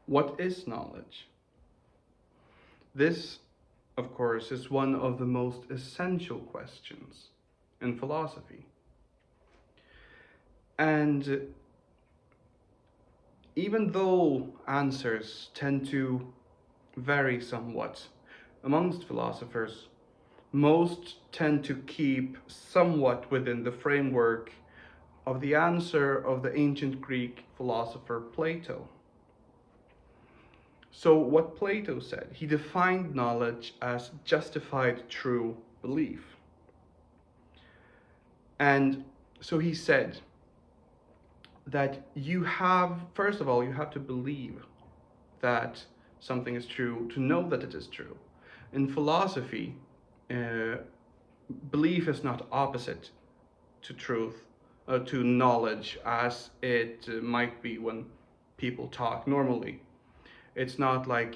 What is knowledge? This, of course, is one of the most essential questions in philosophy. And even though answers tend to vary somewhat amongst philosophers, most tend to keep somewhat within the framework of the answer of the ancient Greek philosopher Plato. So, what Plato said, he defined knowledge as justified true belief. And so he said that first of all, you have to believe that something is true to know that it is true. In philosophy, uh, belief is not opposite to truth, to knowledge, as it might be when people talk normally. It's not like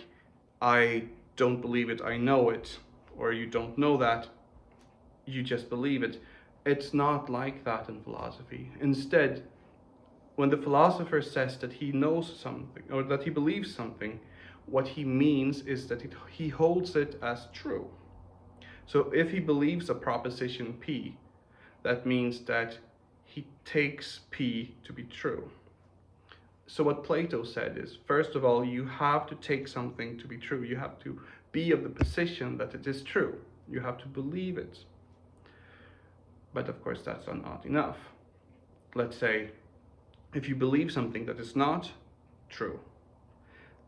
I don't believe it, I know it, or you don't know that, you just believe it. It's not like that in philosophy. Instead, when the philosopher says that he knows something or that he believes something, what he means is that he holds it as true. So if he believes a proposition P, that means that he takes P to be true. So what Plato said is, first of all, you have to take something to be true. You have to be of the position that it is true. You have to believe it. But of course, that's not enough. Let's say, if you believe something that is not true,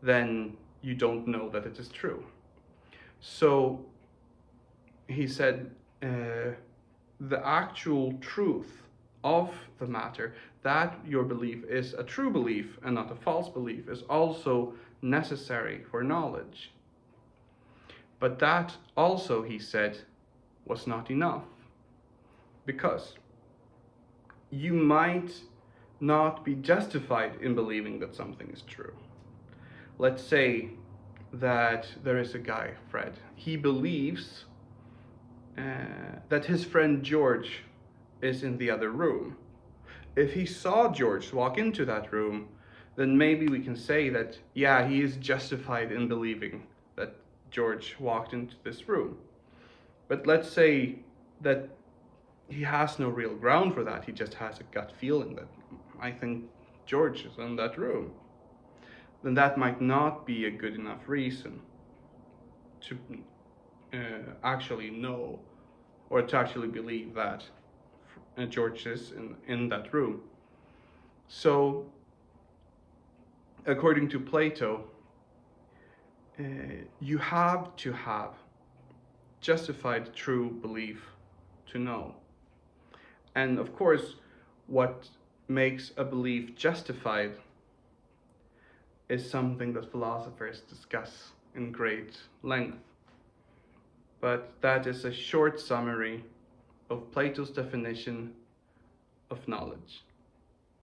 then you don't know that it is true. So he said, the actual truth of the matter, that your belief is a true belief and not a false belief, is also necessary for knowledge. But that also, he said, was not enough, because you might not be justified in believing that something is true. Let's say that there is a guy, Fred. He believes that his friend George is in the other room. If he saw George walk into that room, then maybe we can say that, yeah, he is justified in believing that George walked into this room. But let's say that he has no real ground for that. He just has a gut feeling that I think George is in that room. Then that might not be a good enough reason to actually know or to actually believe that George is in that room. So, according to Plato, you have to have justified true belief to know. And of course, what makes a belief justified is something that philosophers discuss in great length. But that is a short summary of Plato's definition of knowledge.